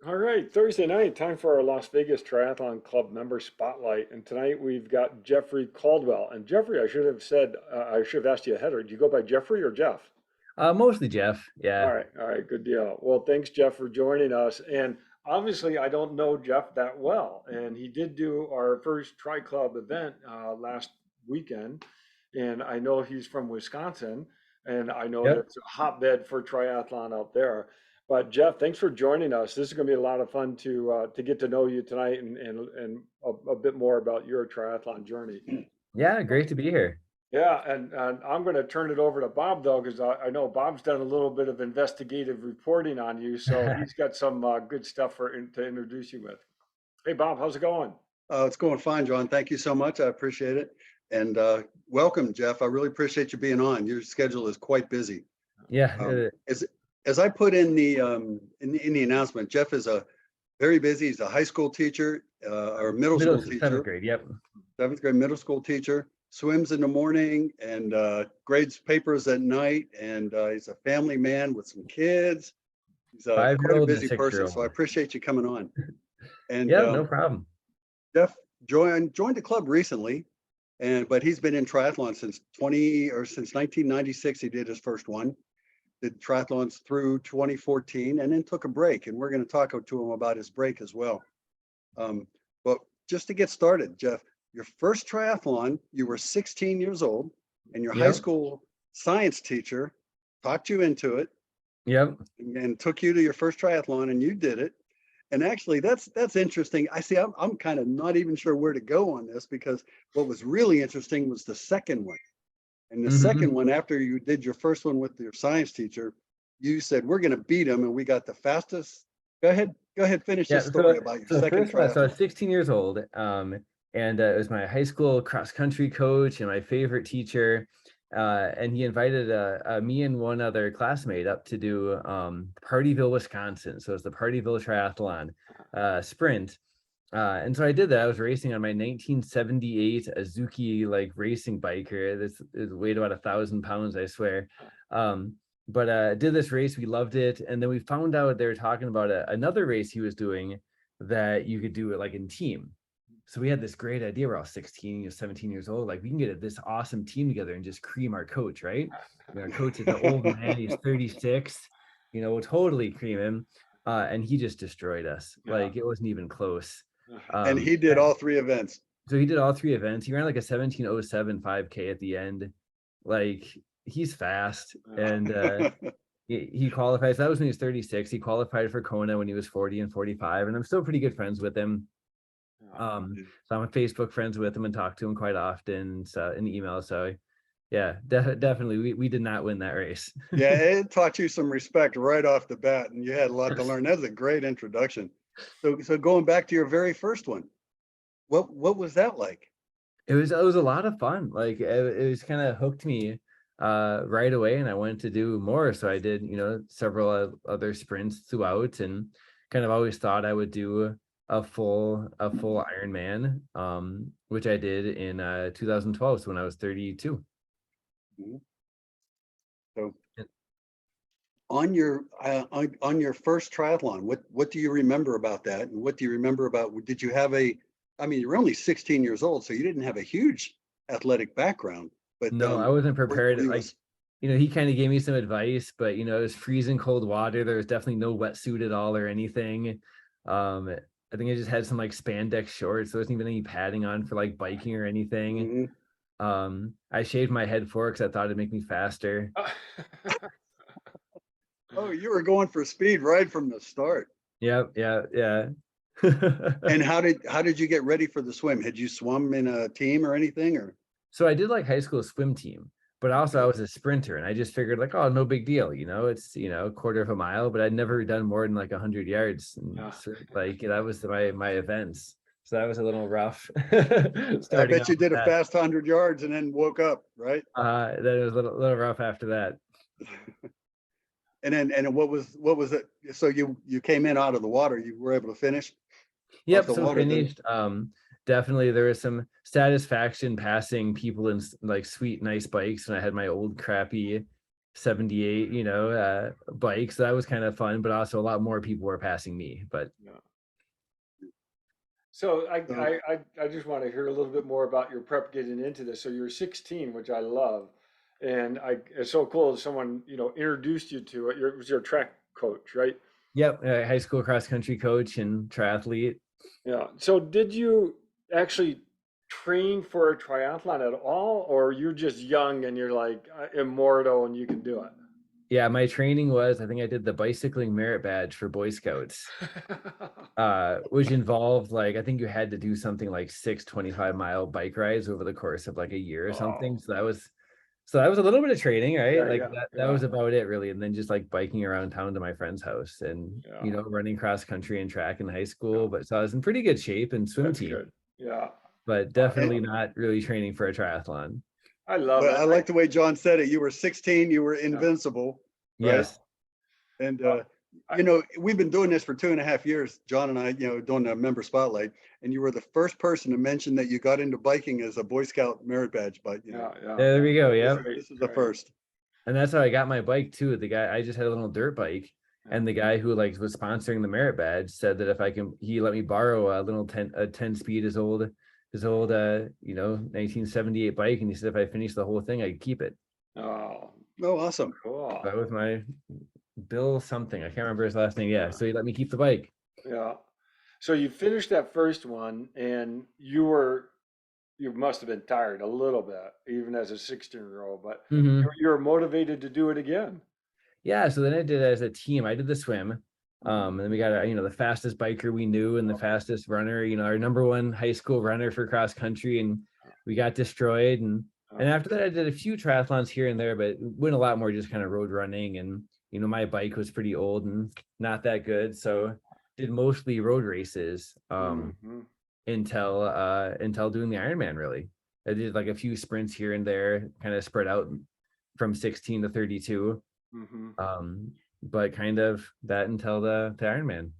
All right, Thursday night, time for our Las Vegas Triathlon Club member spotlight. And tonight we've got Jeffrey Caldwell. And Jeffrey, I should have asked you ahead, or do you go by Jeffrey or Jeff? Mostly Jeff. Yeah. All right, good deal. Well, thanks, Jeff, for joining us. And obviously, I don't know Jeff that well. And he did do our first Tri Club event last weekend. And I know he's from Wisconsin. And I know Yep. that's a hotbed for triathlon out there. But Jeff, thanks for joining us. This is going to be a lot of fun to get to know you tonight and a bit more about your triathlon journey. Yeah. Great to be here. Yeah, and I'm going to turn it over to Bob though, because I know Bob's done a little bit of investigative reporting on you, so he's got some good stuff to introduce you with. Hey, Bob, how's it going? It's going fine, John. Thank you so much. I appreciate it. And welcome, Jeff. I really appreciate you being on. Your schedule is quite busy. Yeah. As I put in the announcement, Jeff is a very busy. He's a high school teacher or middle school Seventh teacher, grade. Yep. seventh grade middle school teacher. Swims in the morning and grades papers at night. And he's a family man with some kids. He's quite a 5-year-old and a busy person. So I 6-year-old. appreciate you coming on. And Yeah. No problem. Jeff joined the club recently, but he's been in triathlon since 1996. He did his first one, did triathlons through 2014, and then took a break. And we're going to talk to him about his break as well. But just to get started, Jeff, your first triathlon, you were 16 years old, and your high Yep. school science teacher talked you into it Yep. and took you to your first triathlon, and you did it. And actually, that's interesting. I see. I'm kind of not even sure where to go on this because what was really interesting was the second one. And the second Hmm. one, after you did your first one with your science teacher, you said we're going to beat him, and we got the fastest. Go ahead, finish Yeah. this story about your So the second first one, so I triathlon. was 16 years old. And it was my high school cross country coach and my favorite teacher. And he invited me and one other classmate up to do Partyville, Wisconsin. So it's the Partyville Triathlon sprint. And so I did that. I was racing on my 1978 Azuki like racing biker. This is weighed about 1,000 pounds, I swear. But did this race. We loved it. And then we found out they were talking about another race he was doing that you could do it like in team. So we had this great idea. We're all 16, 17 years old. Like we can get this awesome team together and just cream our coach, right? I mean, our coach is an old man. He's 36, we'll totally cream him. And he just destroyed us. Yeah. Like it wasn't even close. And he did all three events. So he did all three events. He ran like a 17:07 5K at the end. Like he's fast. And he qualified. So that was when he was 36. He qualified for Kona when he was 40 and 45. And I'm still pretty good friends with him. So I'm Facebook friends with him and talk to him quite often, so in email. So yeah, definitely we did not win that race. Yeah, it taught you some respect right off the bat, and you had a lot to learn. That's a great introduction. So going back to your very first one, what was that like? It was a lot of fun. Like it was kind of hooked me right away, and I wanted to do more. So I did, several other sprints throughout, and kind of always thought I would do a full Ironman, which I did in 2012, so when I was 32. Mhm. So on your on your first triathlon, what do you remember about that? And what do you remember about, did you have I mean, you're only 16 years old, so you didn't have a huge athletic background, but No, I wasn't prepared. were you Like, he kind of gave me some advice, but it was freezing cold water. There was definitely no wetsuit at all or anything. I think I just had some like spandex shorts. There wasn't even any padding on for like biking or anything. Mhm. I shaved my head for because I thought it'd make me faster. Oh, you were going for speed right from the start. Yep, yeah. And how did you get ready for the swim? Had you swum in a team or anything, or? So I did like high school swim team, but also I was a sprinter, and I just figured like, oh, no big deal, it's a quarter of a mile, but I'd never done more than like 100 yards, and so, like that was my events. So that was a little rough. I Starting bet out you with did a that. fast 100 yards and then woke up, right? Then it was a little rough after that. And what was it? So you came in out of the water. You were able to finish off Yep. the So water then. finished. Definitely there was some satisfaction passing people in like sweet, nice bikes, and I had my old crappy 78, bikes. So that was kind of fun, but also a lot more people were passing me. But Yeah. So So I just want to hear a little bit more about your prep getting into this. So you're 16, which I love, and it's so cool that someone introduced you to it. It was your track coach, right? yep, high school cross country coach and triathlete. Yeah. So did you actually train for a triathlon at all, or you're just young and you're like immortal and you can do Yeah, my training was, I think I did the bicycling merit badge for Boy Scouts, it? which involved like, I think you had to do something like 6 25-mile bike rides over the course of like a year or something. Oh, So that was a little bit of training, right? yeah, Like yeah, that yeah, was about it really. And then just like biking around town to my friend's house and, yeah, running cross country and track in high school. yeah. But so I was in pretty good shape and swim That's team, good. Yeah, but I and, definitely love it. not really training for a triathlon. I love but it. I like the way John said it. You were 16, you were Yeah, invincible, right? Yes. And uh, I, we've been doing this for 2.5 years, John and I, doing the member spotlight. And you were the first person to mention that you got into biking as a Boy Scout merit badge. But yeah, yeah. There we go. this Yep. is Great, this is the great. first. And that's how I got my bike too. The guy, I just had a little dirt bike, Yeah. and the guy who like was sponsoring the merit badge said that if I can, he let me borrow a little 10 speed, his old 1978 bike, and he said if I finished the whole thing, I could keep it. Oh, Oh, awesome. cool. That was my Bill something. I can't remember his last name. Yeah. Yeah, So he let me keep the bike. yeah. So you finished that first one, and you must have been tired a little bit, even as a 16-year-old, but Hmm. you're motivated to do it again. Yeah. So then I did it as a team. I did the swim. Mhm. And then we got the fastest biker we knew and the fastest runner, our number one high school runner for cross country, and we got destroyed. And Uh, after that, I did a few triathlons here and there, but went a lot more just kind of road running. And my bike was pretty old and not that good, so did mostly road races mhm, until doing the Ironman. Really, I did like a few sprints here and there, kind of spread out from 16 to 32. mhm. But kind of that until the Ironman.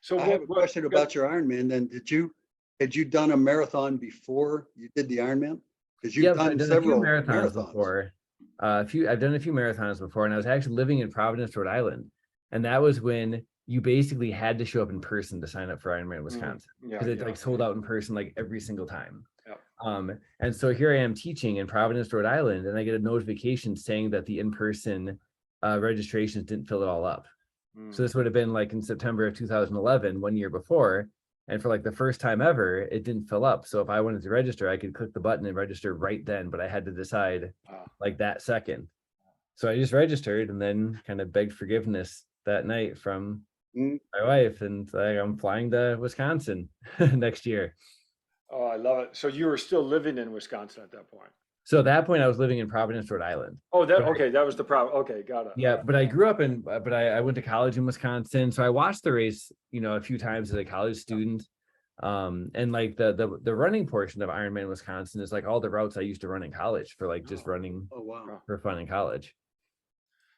So I have a what question got, about your Ironman. Then had you done a marathon before you did the Ironman? Because you've Yep, I've done done a few several marathons marathons. before. I've done a few marathons before, and I was actually living in Providence, Rhode Island, and that was when you basically had to show up in person to sign up for Ironman Wisconsin, yeah, because it yeah, like sold out in person like every single time. yeah. And so here I am teaching in Providence, Rhode Island, and I get a notification saying that the in-person registrations didn't fill it all up. So Mm. this would have been like in September of 2011, 1 year before. And for like the first time ever, it didn't fill up. So if I wanted to register, I could click the button and register right then, but I had to decide Ah, like that second. So I just registered and then kind of begged forgiveness that night from Mm. my wife, and like, I'm flying to Wisconsin next year. oh, I love it. So you were still living in Wisconsin at that point. So at that point, I was living in Providence, Rhode Island. Oh, But okay, that was the problem. Okay, got it. yeah, but I grew up but I went to college in Wisconsin. So I watched the race, a few times as a college student. And like the running portion of Ironman Wisconsin is like all the routes I used to run in college for like just Oh, running Oh, wow. yeah. for fun in college.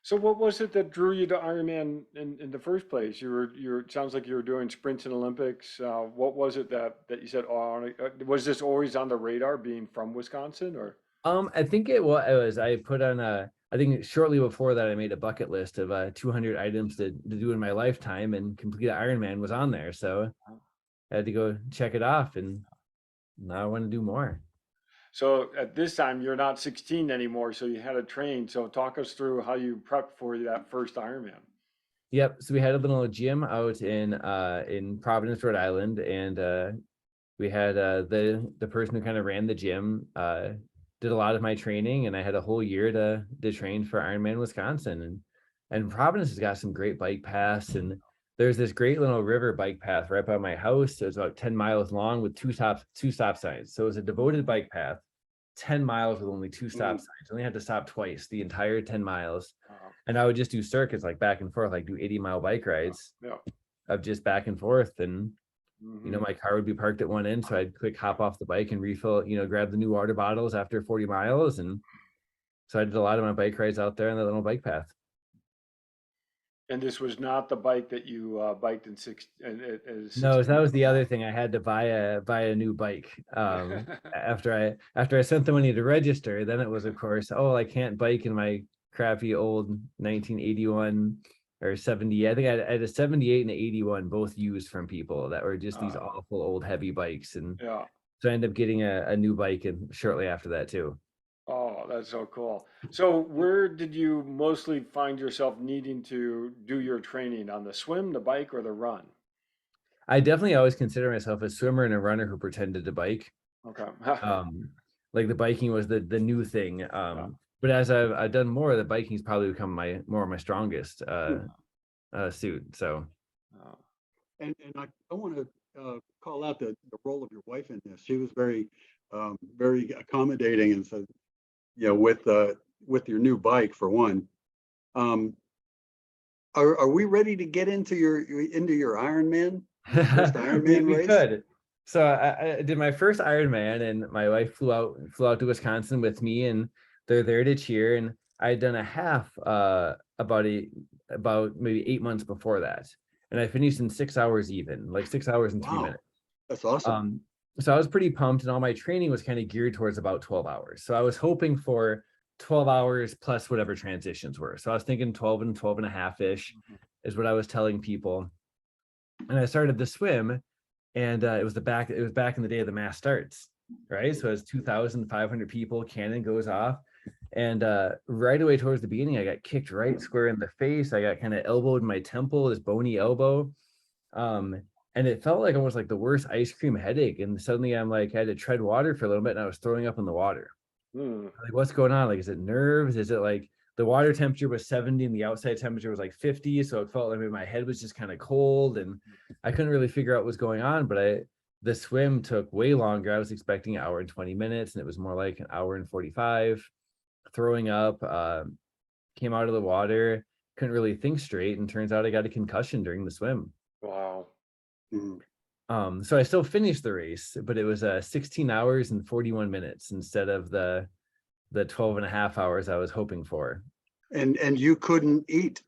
So what was it that drew you to Ironman in the first place? It sounds like you were doing sprints in Olympics. What was it that you said, oh, was this always on the radar being from Wisconsin or? I think it was I put on I think shortly before that I made a bucket list of 200 items to do in my lifetime, and complete Ironman was on there. So I had to go check it off, and now I want to do more. So at this time, you're not 16 anymore, so you had to train. So talk us through how you prepped for that first Ironman. Yep. So we had a little gym out in Providence, Rhode Island, and we had the person who kind of ran the gym did a lot of my training, and I had a whole year to train for Ironman Wisconsin. And Providence has got some great bike paths, and there's this great little river bike path right by my house. It was about 10 miles long with two stop signs. So it was a devoted bike path, 10 miles with only two stop Mm. signs. I only had to stop twice the entire 10 miles. Uh, And I would just do circuits like back and forth, like do 80-mile bike rides yeah. of just back and forth. And Mhm. my car would be parked at one end, so I'd quick hop off the bike and refill, grab the new water bottles after 40 miles. And so I did a lot of my bike rides out there on the little bike path. And this was not the bike that you biked in as No, so that 16. was the other thing. I had to buy a new bike. After I sent the money to register, then it was, of course, oh, I can't bike in my crappy old 1981 or 70. I think I had a 78 and an 81, both used from people that were just these awful old heavy bikes. And Yeah. so I ended up getting a new bike and shortly after that too. Oh, that's so cool. So where did you mostly find yourself needing to do your training, on the swim, the bike, or the run? I definitely always consider myself a swimmer and a runner who pretended to bike. Okay. Um, like the biking was the new thing. Yeah. But as I've done more, the biking's probably become more of my strongest suit. So Oh, And I want to call out the role of your wife in this. She was very accommodating and said, with your new bike for one. Um, are we ready to get into your Ironman, your first Ironman we race? could. So I did my first Ironman, and my wife flew out to Wisconsin with me, and they're there to cheer. And I had done a half about maybe 8 months before that, and I finished in 6 hours even, like 6 hours and 3 minutes. That's awesome. So I was pretty pumped, and all my training was kind of geared towards about 12 hours. So I was hoping for 12 hours plus whatever transitions were. So I was thinking 12 and 12 and a half ish is what I was telling people. And I started the swim, and it was back in the day of the mass starts, right? So it's 2,500 people, cannon goes off. And right away towards the beginning, I got kicked right square in the face. I got kind of elbowed in my temple, this bony elbow. And it felt like almost like the worst ice cream headache. And suddenly I had to tread water for a little bit, and I was throwing up in the water. Like, what's going on? Like, is it nerves? Is it like the water temperature was 70 and the outside temperature was like 50? So it felt like my head was just kind of cold, and I couldn't really figure out what was going on. But the swim took way longer. I was expecting an hour and 20 minutes, and it was more like an hour and 45. Throwing up, came out of the water, couldn't really think straight, and turns out I got a concussion during the swim. wow. So I still finished the race, but it was 16 hours and 41 minutes instead of the 12 and a half hours I was hoping for. And you couldn't eat.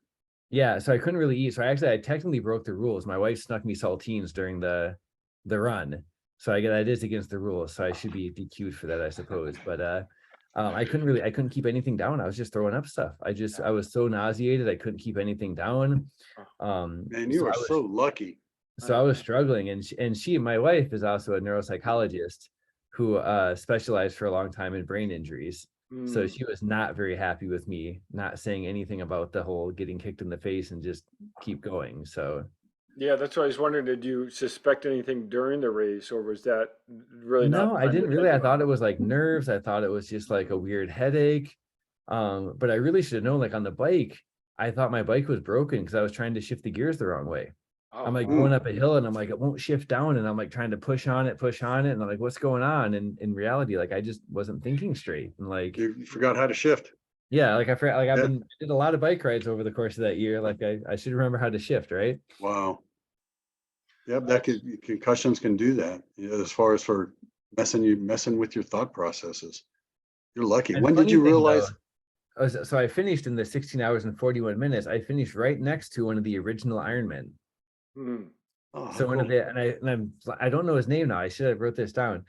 Yeah, so I couldn't really eat. So I technically broke the rules. My wife snuck me saltines during the run. So that is against the rules. So I should be DQ'd for that, I suppose. But I couldn't keep anything down. I was just throwing up stuff. I was so nauseated, I couldn't keep anything down. Man, you are so lucky. So I was struggling, and my wife is also a neuropsychologist who specialized for a long time in brain injuries. So she was not very happy with me not saying anything about the whole getting kicked in the face and just keep going. So Yeah, that's what I was wondering. Did you suspect anything during the race, or was that really not no, the I time to didn't think really. I about thought it was like nerves. I thought it was just like a weird headache. But I really should have known, like on the bike, I thought my bike was broken because I was trying to shift the gears the wrong way. I'm like going up a hill, and I'm like, it won't shift down, and I'm like trying to push on it, and I'm like, what's going on? And in reality, like I just wasn't thinking straight. And like You forgot how to shift. yeah, like I forgot, like I did a lot of bike rides over the course of that year. Like I should remember how to shift, right? Wow. Yep, concussions can do that. As far as for messing with your thought processes. You're lucky. And When did you realize? So I finished in the 16 hours and 41 minutes. I finished right next to one of the original Ironmen. Oh, So one cool. of the, I don't know his name now. I should have wrote this down.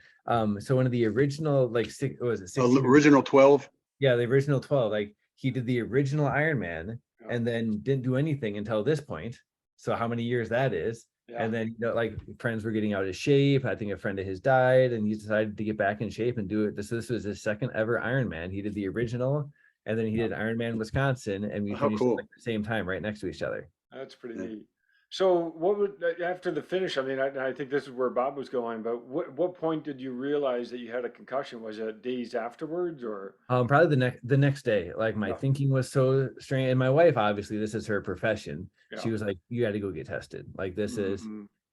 So one of the original, like was it 16? Original 12? Yeah, the original 12. Like he did the original Ironman and then didn't do anything until this point. So how many years that is? And then like friends were getting out of shape. I think a friend of his died, and he decided to get back in shape and do it. This was his second ever Ironman. He did the original, and then he did Ironman Wisconsin, and we finished at like the same time, right next to each other. That's pretty neat. So what would, after the finish, I mean, I think this is where Bob was going, but what point did you realize that you had a concussion? Was it days afterwards, or? Probably the next day. Like my thinking was so strange, and my wife, obviously, this is her profession. She was like, "You got to go get tested. Like this is,"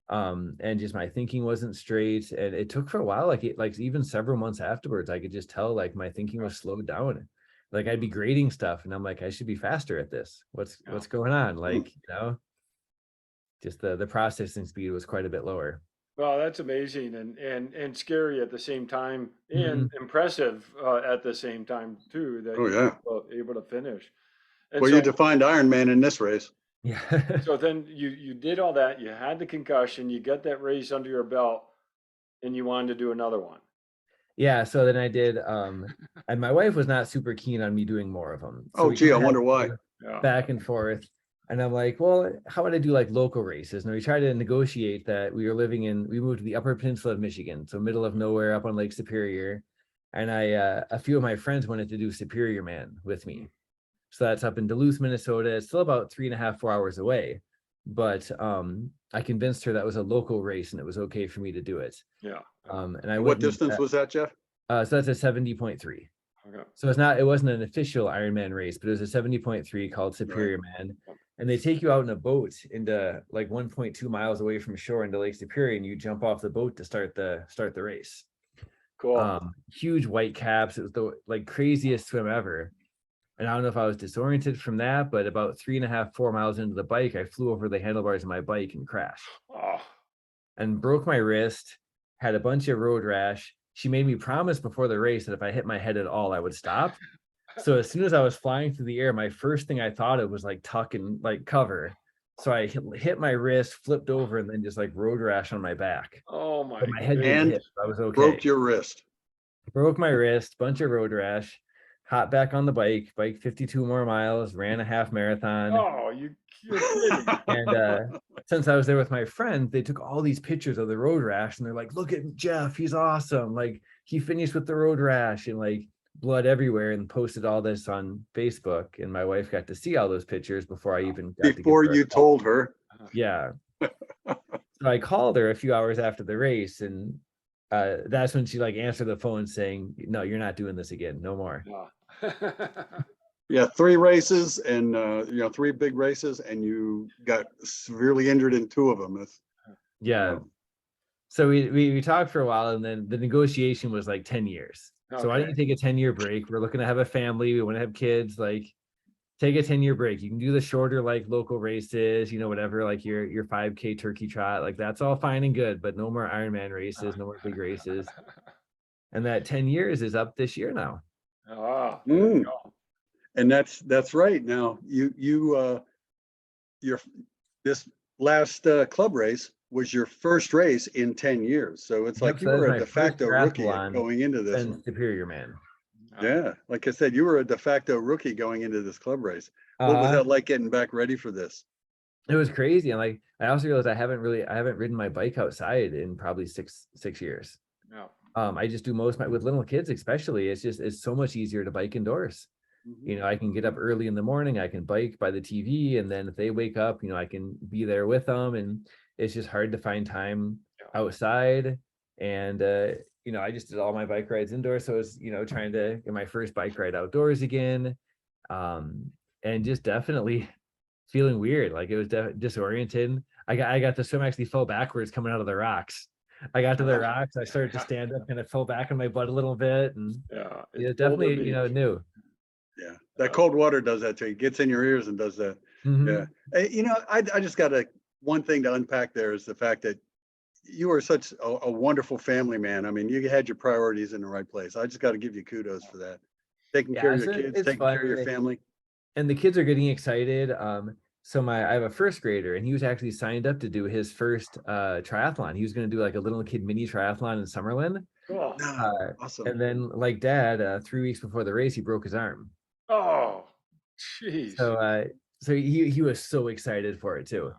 and just my thinking wasn't straight, and it took for a while. Like even several months afterwards, I could just tell like my thinking was slowed down. Like I'd be grading stuff, and I'm like, I should be faster at this. What's going on? Like just the processing speed was quite a bit lower. Well, that's amazing and scary at the same time, and impressive at the same time too, that you're able to finish. And Well, so, you defined Ironman in this race. Yeah. so then you did all that. You had the concussion. You got that race under your belt, and you wanted to do another one. Yeah, so then I did, and my wife was not super keen on me doing more of them. So Oh, we gee, kind I of had wonder why. Yeah. back and forth. And I'm like, well, how would I do like local races? And we tried to negotiate that. We moved to the Upper Peninsula of Michigan, so middle of nowhere up on Lake Superior. And a few of my friends wanted to do Superior Man with me. So that's up in Duluth, Minnesota. It's still about 3.5, 4 hours away. But I convinced her that was a local race and it was okay for me to do it. Yeah. And I And went what and did distance was that, Jeff? so that's a 70.3. Okay. So it wasn't an official Ironman race, but it was a 70.3 called Superior Man. And they take you out in a boat into like 1.2 miles away from shore into Lake Superior, and you jump off the boat to start the race. Cool. Huge white caps. It was the like craziest swim ever. And I don't know if I was disoriented from that, but about 3.5, 4 miles into the bike, I flew over the handlebars of my bike and crashed Oh, and broke my wrist, had a bunch of road rash. She made me promise before the race that if I hit my head at all, I would stop. So as soon as I was flying through the air, my first thing I thought of was like tuck and like cover. So I hit my wrist, flipped over, and then just like road rash on my back. oh my But my head didn't And hit. So I was okay. broke your wrist. Broke my wrist, bunch of road rash, hot back on the bike 52 more miles, ran a half marathon. Oh, you're kidding. And since I was there with my friend, they took all these pictures of the road rash and they're like, look at Jeff, he's awesome. Like he finished with the road rash and like blood everywhere, and posted all this on Facebook. And my wife got to see all those pictures before I even got Before to give her you told her. Yeah. So I called her a few hours after the race, and that's when she like answered the phone saying, no, you're not doing this again. No more. Yeah. Yeah, 3 races and 3 big races, and you got severely injured in 2 of them. Yeah. So we talked for a while, and then the negotiation was like 10 years. So why don't you take a 10-year break? We're looking to have a family. We want to have kids. Like, take a 10-year break. You can do the shorter, like local races, whatever, like your 5K turkey trot. Like that's all fine and good, but no more Ironman races, no more big races. And that 10 years is up this year now. Oh, there you go. And that's right. Now your this last club race was your first race in 10 years. So it's like Yep, you so that was were a my de first facto rookie triathlon going into this since one. Superior Man. Yeah, like I said, you were a de facto rookie going into this club race. What was that like getting back ready for this? It was crazy. And like I also realized I haven't ridden my bike outside in probably six years. Yeah. I just do with little kids, especially. It's so much easier to bike indoors. I can get up early in the morning, I can bike by the TV, and then if they wake up, I can be there with them. And it's just hard to find time outside. And I just did all my bike rides indoors. So it's, trying to get my first bike ride outdoors again. And just definitely feeling weird. Like it was disoriented. I got the swim actually fell backwards coming out of the rocks. I got to the rocks, I started to stand up, kind of fell back on my butt a little bit, and it's definitely, new. Yeah, that cold water does that to you. It gets in your ears and does that. Yeah. Hey, I just got one thing to unpack there is the fact that you are such a wonderful family man. I mean, you had your priorities in the right place. I just got to give you kudos for that. Taking care of your kids, it's taking fun. care of your family. And the kids are getting excited. So I have a first grader, and he was actually signed up to do his first triathlon. He was going to do like a little kid mini triathlon in Summerlin. Cool. Awesome. And then like dad, 3 weeks before the race, he broke his arm. Oh, jeez. So he was so excited for it too.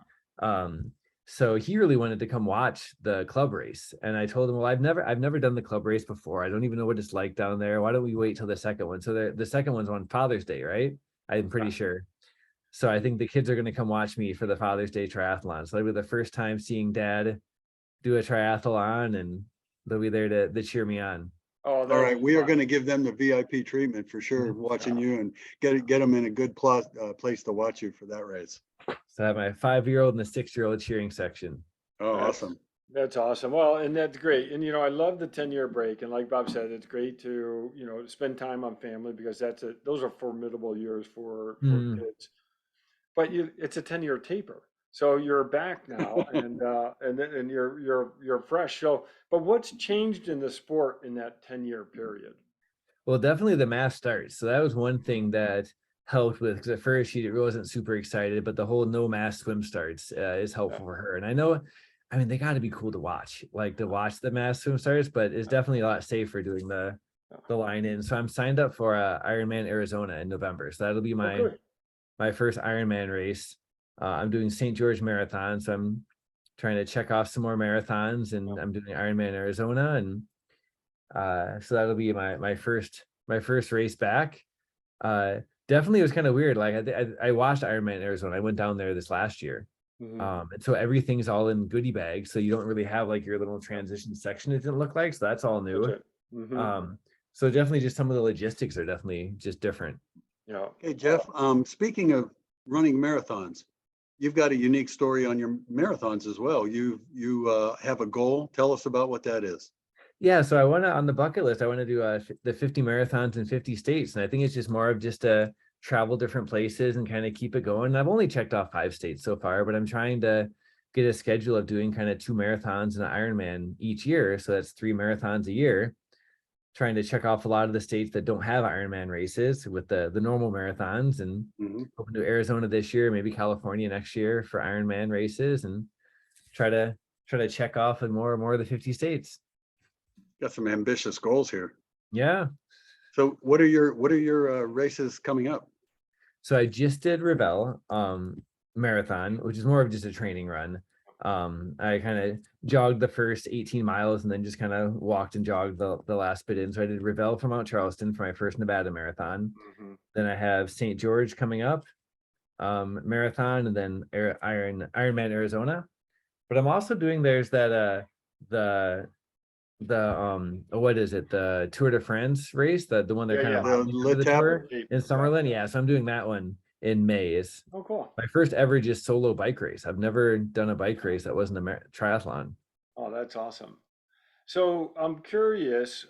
So he really wanted to come watch the club race. And I told him, well, I've never done the club race before. I don't even know what it's like down there. Why don't we wait till the second one? So the second one's on Father's Day, right? I'm pretty sure. So I think the kids are going to come watch me for the Father's Day triathlon. So it'll be the first time seeing dad do a triathlon, and they'll be there to cheer me on. Oh, all right. We are going to give them the VIP treatment for sure, watching you, and get them in a good place to watch you for that race. So I have my 5-year-old and the 6-year-old cheering section. Oh, awesome. That's awesome. Well, and that's great. And, I love the 10-year break. And like Bob said, it's great to, spend time on family, because those are formidable years for kids. But it's a 10-year taper. So you're back now and you're fresh. So, but what's changed in the sport in that 10-year period? Well, definitely the mass starts. So that was one thing that helped with, because at first she wasn't super excited, but the whole no mass swim starts is helpful for her. And I know I mean, they got to be cool to watch, like to watch the mass swim starts, but it's definitely a lot safer doing the line in. So I'm signed up for Ironman Arizona in November. So that'll be Oh, my good. first Ironman race. I'm doing St. George Marathon, so I'm trying to check off some more marathons, and I'm doing Ironman Arizona, and so that'll be my first race back. Definitely it was kind of weird. Like I watched Ironman Arizona. I went down there this last year. Mhm. And so everything's all in goodie bags. So you don't really have like your little transition section, it didn't look like. So that's all That's new. it. Mhm. So definitely just some of the logistics are definitely just different. Yeah. Hey, Jeff, speaking of running marathons, you've got a unique story on your marathons as well. You have a goal. Tell us about what that is. Yeah, so I want to, on the bucket list, I want to do the 50 marathons in 50 states. And I think it's just more of just to travel different places and kind of keep it going. I've only checked off 5 states so far, but I'm trying to get a schedule of doing kind of 2 marathons and an Ironman each year. So that's 3 marathons a year, trying to check off a lot of the states that don't have Ironman races with the normal marathons, and Mhm. hoping to Arizona this year, maybe California next year for Ironman races, and try to check off in more of the 50 states. Got some ambitious goals here. Yeah. So what are your races coming up? So I just did Revel marathon, which is more of just a training run. I kind of jogged the first 18 miles and then just kind of walked and jogged the last bit in. So I did Revel from Mount Charleston for my first Nevada marathon. Mhm. Then I have St. George coming up, marathon, and then Ironman Arizona. But I'm also doing there's that the what is it, the Tour de France race, the one they're Yeah, kind of yeah. The modeling after the Letap. tour Cape. in Summerlin. Yeah, so I'm doing that one in May. It's Oh, cool. my first ever just solo bike race. I've never done a bike race that wasn't a triathlon. Oh, that's awesome. So I'm curious,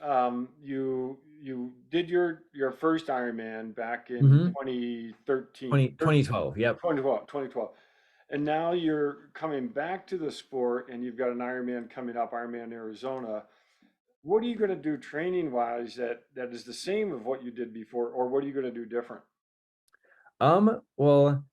you did your first Ironman back in Mm-hmm. 2013, 2012. Yep. 2012. And now you're coming back to the sport and you've got an Ironman coming up, Ironman Arizona. What are you going to do training wise that is the same of what you did before, or what are you going to do different? Well,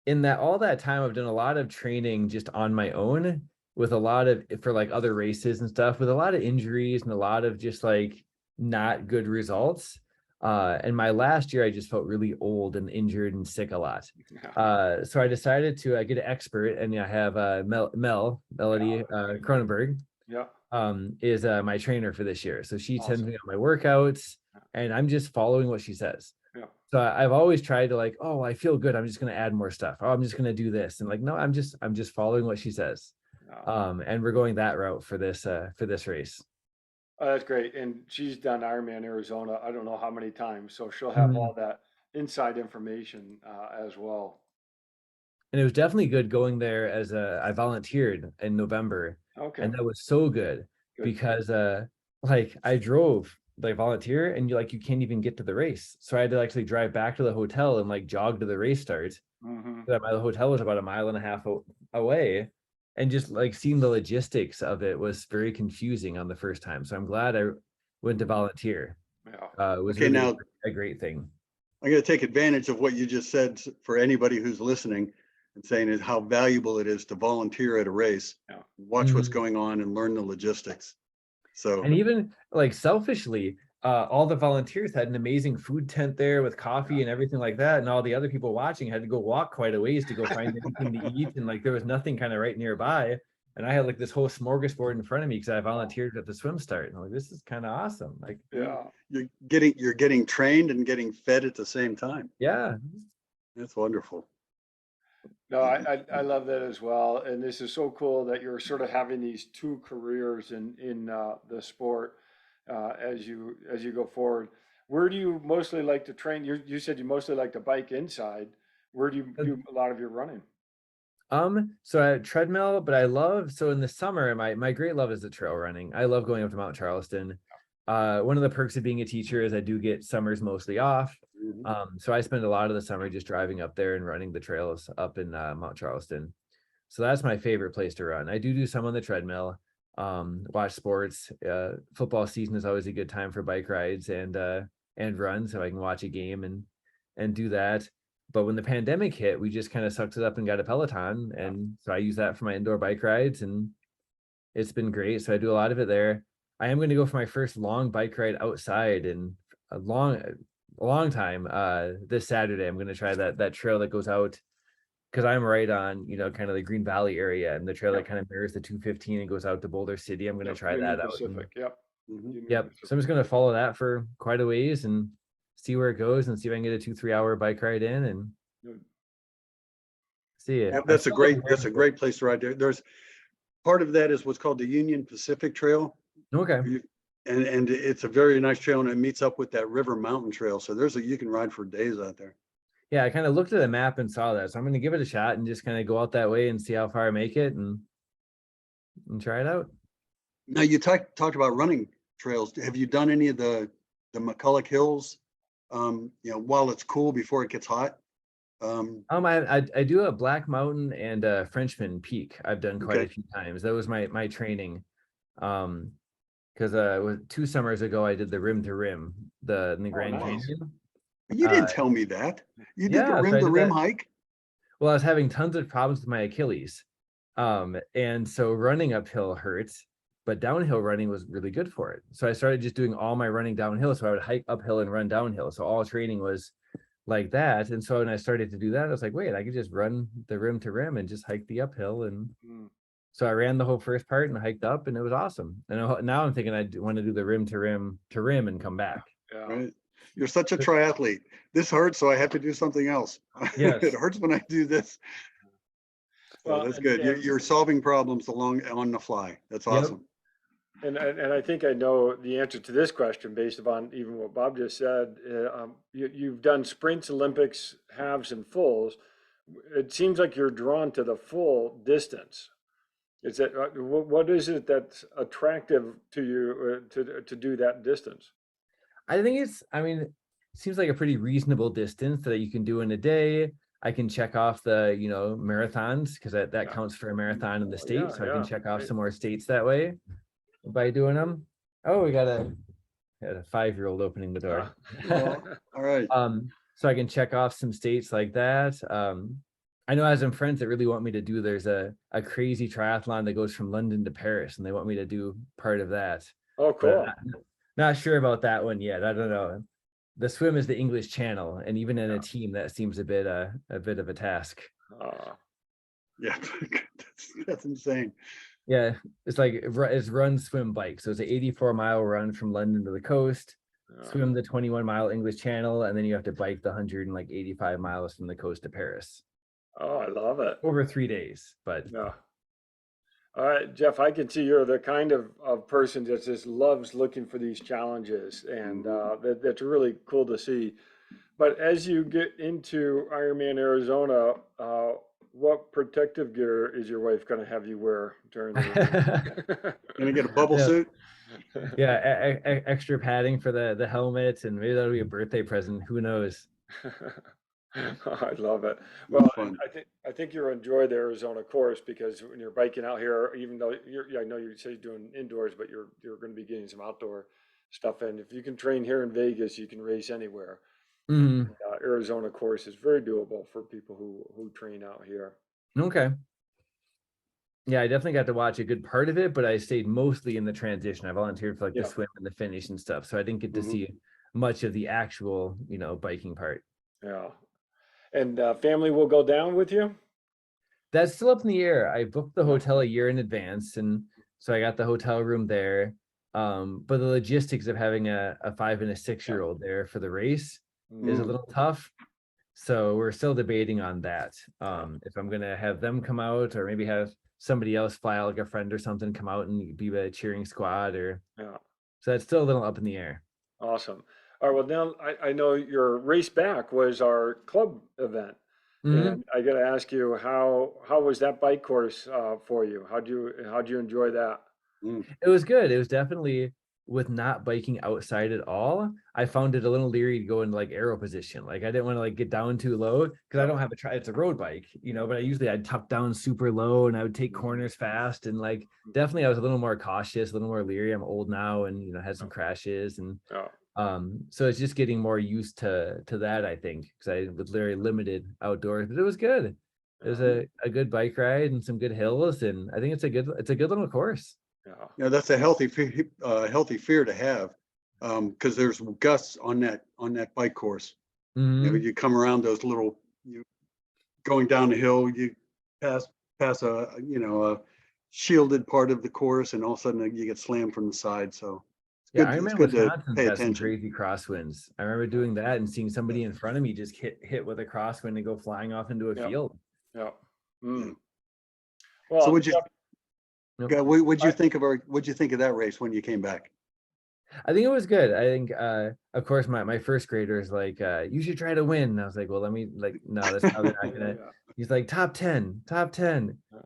in that all that time I've done a lot of training just on my own, with a lot of, for like other races and stuff, with a lot of injuries and a lot of just like not good results. And my last year I just felt really old and injured and sick a lot. Yeah, So I decided to get an expert, and I have Melody Cronenberg yeah, is my trainer for this year. So she sends awesome. me on my workouts, and I'm just following what she says. Yeah, So I've always tried to like, oh, I feel good, I'm just going to add more stuff. Oh, I'm just going to do this. And like, no, I'm just following what she says. yeah. And we're going that route for this race. Oh, that's great. And she's done Ironman Arizona, I don't know how many times, so she'll have Mhm. all that inside information as well. And it was definitely good going there I volunteered in November, Okay, and that was so good good. because like I drove like volunteer, and you can't even get to the race. So I had to actually drive back to the hotel and like jog to the race start. Hmm. That my hotel was about a mile and a half away, and just like seeing the logistics of it was very confusing on the first time. So I'm glad I went to volunteer. Yeah, It was Okay, really now a great thing. I'm going to take advantage of what you just said for anybody who's listening and saying is how valuable it is to volunteer at a race, yeah, watch what's going on and learn the logistics. So And even like selfishly, all the volunteers had an amazing food tent there with coffee and everything like that, and all the other people watching had to go walk quite a ways to go find anything to eat, and like there was nothing kind of right nearby. And I had like this whole smorgasbord in front of me because I volunteered at the swim start. And I'm like, this is kind of awesome. Like, yeah. you're getting trained and getting fed at the same time. yeah. That's wonderful. No, I love that as well. And this is so cool that you're sort of having these two careers in the sport as you go forward. Where do you mostly like to train? You said you mostly like to bike inside. Where do you do a lot of your running? So I treadmill, but I love, so in the summer, my great love is the trail running. I love going up to Mount Charleston. One of the perks of being a teacher is I do get summers mostly off. Mhm. So I spend a lot of the summer just driving up there and running the trails up in Mount Charleston. So that's my favorite place to run. I do some on the treadmill, watch sports. Football season is always a good time for bike rides and run, so I can watch a game and do that. But when the pandemic hit, we just kind of sucked it up and got a Peloton. And so I use that for my indoor bike rides, and it's been great. So I do a lot of it there. I am going to go for my first long bike ride outside in a long time. This Saturday, I'm going to try that trail that goes out, because I'm right on, kind of the Green Valley area, and the trail that kind of mirrors the 215 and goes out to Boulder City. I'm going to try Union that out. Pacific. Yep. Mhm. Yep. So I'm just going to follow that for quite a ways and see where it goes, and see if I can get a 2-3 hour bike ride in and Good. see it. Yeah, I still haven't that's a great place to ride there. There's part of that is what's called the Union Pacific Trail. Okay. And it's a very nice trail, and it meets up with that River Mountain Trail. So you can ride for days out there. Yeah, I kind of looked at the map and saw that. So I'm going to give it a shot and just kind of go out that way and see how far I make it and try it out. Now you talked about running trails. Have you done any of the McCulloch Hills? While it's cool before it gets hot. I do a Black Mountain and a Frenchman Peak. I've done quite Okay. a few times. That was my training. Because 2 summers ago I did the Rim to Rim, in the Grand nice. Canyon. You didn't tell me that. You did yeah, so I the did rim that. hike. Well, I was having tons of problems with my Achilles. And so running uphill hurts, but downhill running was really good for it. So I started just doing all my running downhill. So I would hike uphill and run downhill. So all training was like that. And so when I started to do that, I was like, wait, I could just run the rim to rim and just hike the uphill. And so I ran the whole first part and hiked up, and it was awesome. And now I'm thinking I want to do the rim to rim and come back. Yeah. Right. You're such a triathlete. This hurts, so I have to do something else. Yes. It hurts when I do this. Well, that's good. You're solving problems on the fly. That's awesome. And I think I know the answer to this question based upon even what Bob just said. You've done sprints, Olympics, halves, and fulls. It seems like you're drawn to the full distance. Is that what is it that's attractive to you to do that distance? I think it seems like a pretty reasonable distance that you can do in a day. I can check off the, marathons, because that counts for a marathon in the state. So I can check off some more states that way by doing them. Oh, we got a 5-year-old opening the door. Well, all right. So I can check off some states like that. I know I have some friends that really want me to do, there's a crazy triathlon that goes from London to Paris, and they want me to do part of that. Oh, cool. Not sure about that one yet. I don't know. The swim is the English Channel, and even in a team, that seems a bit of a task. Yeah, that's insane. Yeah, it's run, swim, bike. So it's an 84-mile run from London to the coast, swim the 21-mile English Channel, and then you have to bike the 185 miles from the coast to Paris. Oh, I love it. Over 3 days, but yeah. All right, Jeff, I can see you're the kind of person that just loves looking for these challenges, and that's really cool to see. But as you get into Ironman Arizona, what protective gear is your wife going to have you wear during the Gonna get a bubble suit? Yeah, extra padding for the helmet, and maybe that'll be a birthday present. Who knows? I love it. Well, I think you'll enjoy the Arizona course, because when you're biking out here, even though I know you say you're doing indoors, but you're going to be getting some outdoor stuff in. If you can train here in Vegas, you can race anywhere. Mm-hmm. Arizona course is very doable for people who train out here. Okay. Yeah, I definitely got to watch a good part of it, but I stayed mostly in the transition. I volunteered for the swim and the finish and stuff, so I didn't get to see much of the actual, biking part. Yeah. And family will go down with you? That's still up in the air. I booked the hotel a year in advance, and so I got the hotel room there. But the logistics of having a 5 and a 6-year-old there for the race is a little tough. So we're still debating on that. If I'm gonna have them come out, or maybe have somebody else fly, like a friend or something, come out and be a cheering squad, or so that's still a little up in the air. Awesome. All right, well, now I know your race back was our club event. And I got to ask you, how was that bike course for you? How'd you enjoy that? It was good. It was definitely, with not biking outside at all, I found it a little leery to go into like aero position. Like I didn't want to like get down too low, because I don't have it's a road bike, but I'd tuck down super low, and I would take corners fast, and definitely I was a little more cautious, a little more leery. I'm old now, and had some crashes, and So it's just getting more used to that, I think, because I was very limited outdoors, but it was good. It was a good bike ride and some good hills, and I think it's a good little course. Yeah. Yeah, that's a healthy fear to have, because there's gusts on that bike course. Mhm. You come around those little, you going down the hill, you pass a shielded part of the course, and all of a sudden you get slammed from the side. So Yeah, it's Ironman good to Wisconsin's pay got some attention. crazy crosswinds. I remember doing that and seeing somebody in front of me just hit with a crosswind and go flying off into a Yeah. field. Yeah. Yeah. So Well, Jeff, Nope. what'd you I, think of that race when you came back? I think it was good. I think, of course, my first grader is like, you should try to win. And I was like, well, let me no, that's probably not yeah, gonna. yeah. He's like top 10.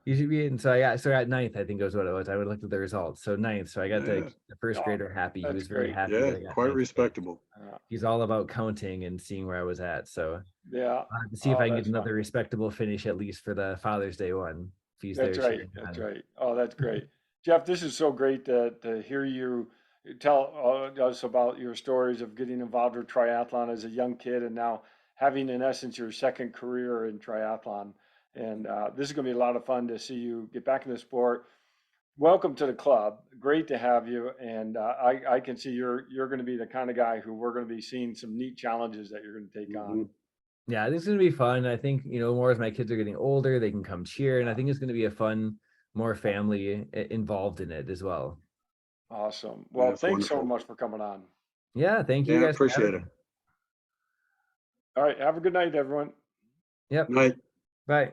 You should be in. So I got ninth, I think was what it was. I would look at the results. So ninth. So I got Yeah, the first Oh, grader happy. He that's was very great. happy yeah, that I got quite ninth place. respectable. He's all about counting and seeing where I was at. So Yeah. I'll have to see if Oh, I can get that's fun. another respectable finish at least for the Father's Day one. If he's there That's right. cheering That's on. right. Oh, that's great. Jeff, this is so great to hear you tell us about your stories of getting involved with triathlon as a young kid and now having, in essence, your second career in triathlon. And this is going to be a lot of fun to see you get back in the sport. Welcome to the club. Great to have you. And I can see you're going to be the kind of guy who we're going to be seeing some neat challenges that you're going to take on. Mhm. Yeah, I think it's gonna be fun. I think, more as my kids are getting older, they can come cheer, and I Yeah. think it's gonna be a fun, more family involved in it as well. Awesome. Well, That's thanks so wonderful. much for coming on. Yeah, thank you Yeah, guys for appreciate having it. me. All right. Have a good night, everyone. Yep. Night. Bye.